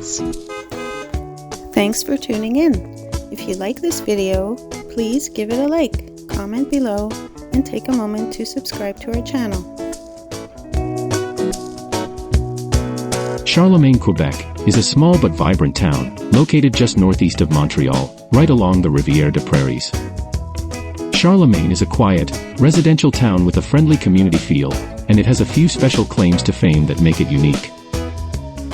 friends. Thanks for tuning in. If you like this video, please give it a like, comment below, and take a moment to subscribe to our channel. Charlemagne, Quebec, is a small but vibrant town, located just northeast of Montreal, right along the Rivière des Prairies. Charlemagne is a quiet, residential town with a friendly community feel, and it has a few special claims to fame that make it unique.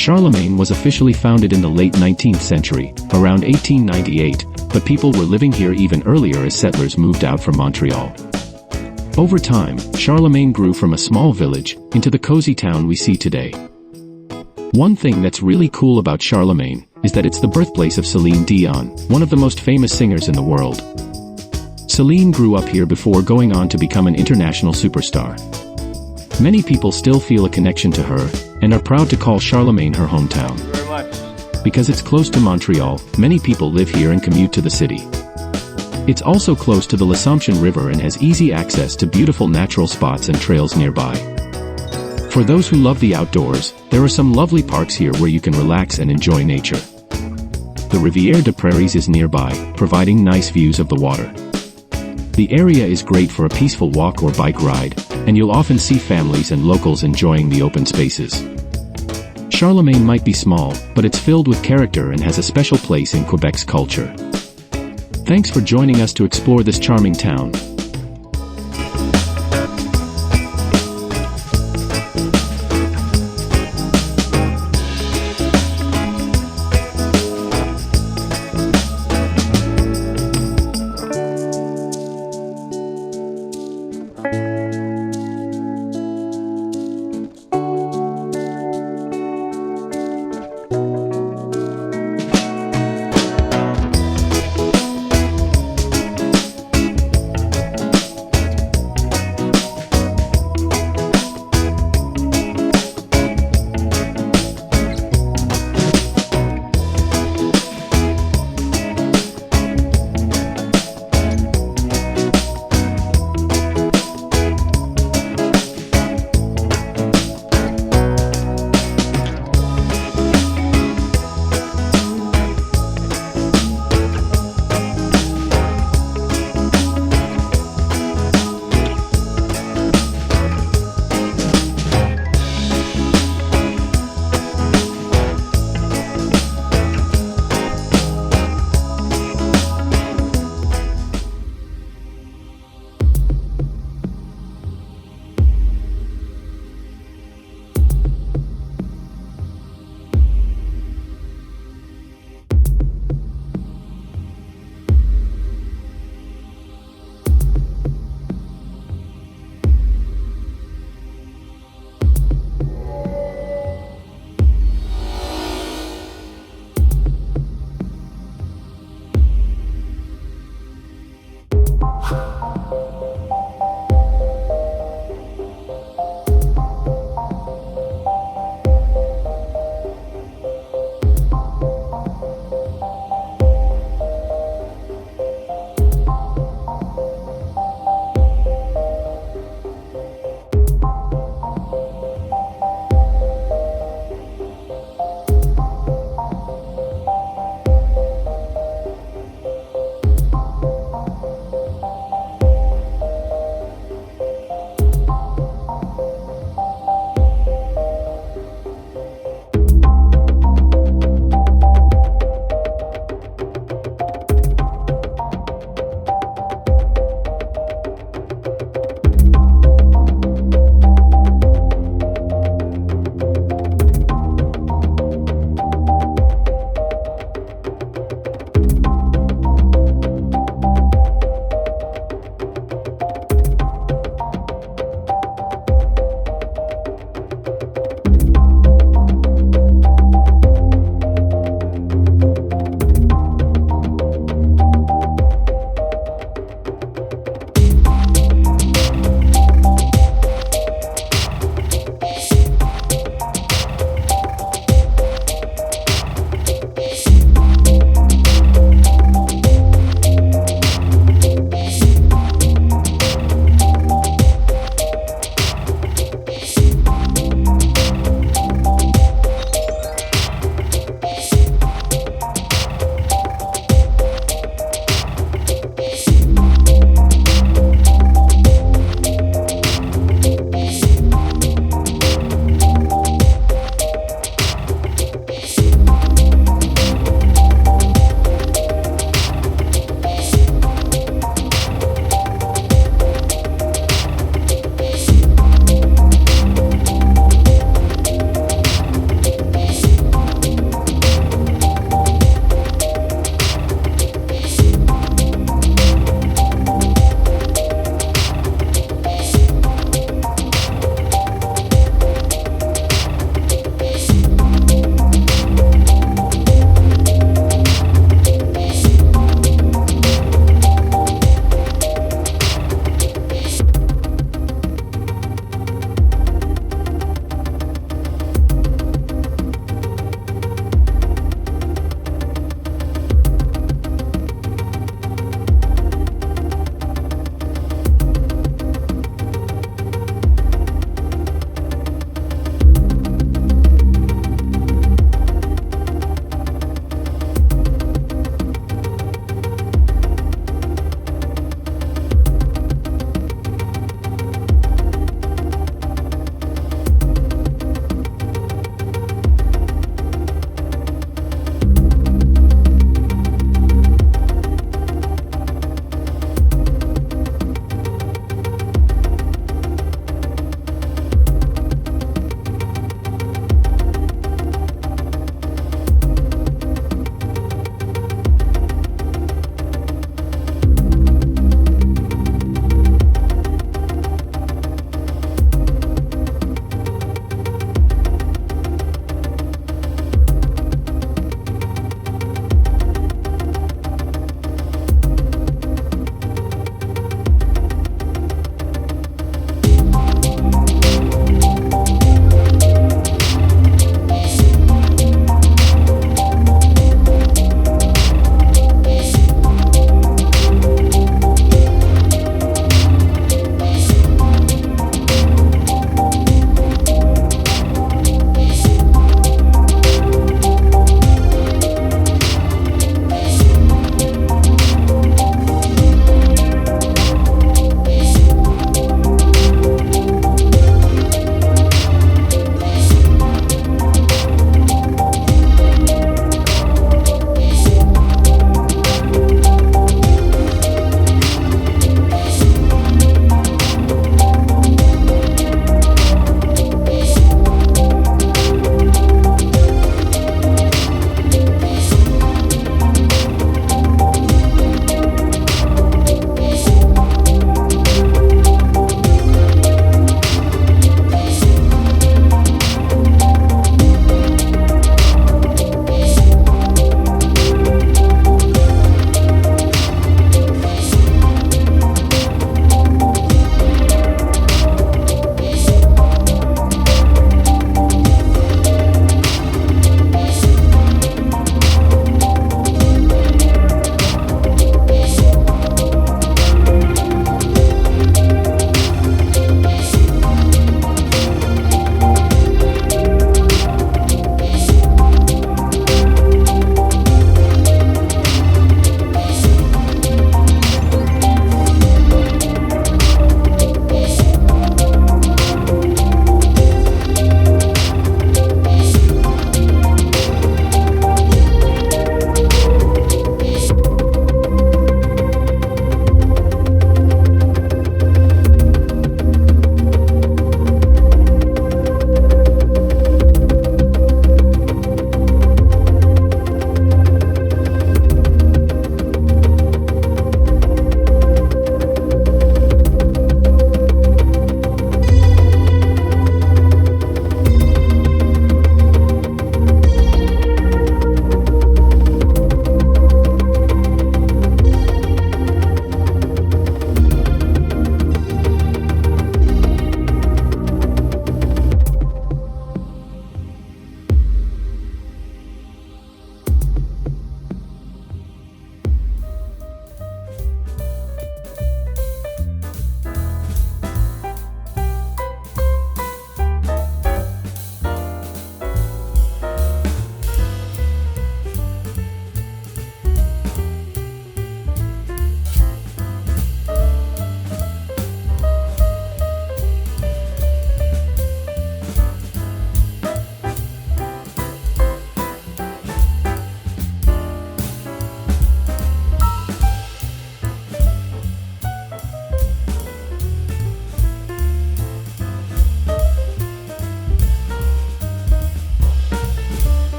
Charlemagne was officially founded in the late 19th century, around 1898, but people were living here even earlier as settlers moved out from Montreal. Over time, Charlemagne grew from a small village into the cozy town we see today. One thing that's really cool about Charlemagne is that it's the birthplace of Céline Dion, one of the most famous singers in the world. Céline grew up here before going on to become an international superstar. Many people still feel a connection to her, and are proud to call Charlemagne her hometown. Thank you very much. Because it's close to Montreal, many people live here and commute to the city. It's also close to the L'Assomption River and has easy access to beautiful natural spots and trails nearby. For those who love the outdoors, there are some lovely parks here where you can relax and enjoy nature. The Rivière des Prairies is nearby, providing nice views of the water. The area is great for a peaceful walk or bike ride, and you'll often see families and locals enjoying the open spaces. Charlemagne might be small, but it's filled with character and has a special place in Quebec's culture. Thanks for joining us to explore this charming town.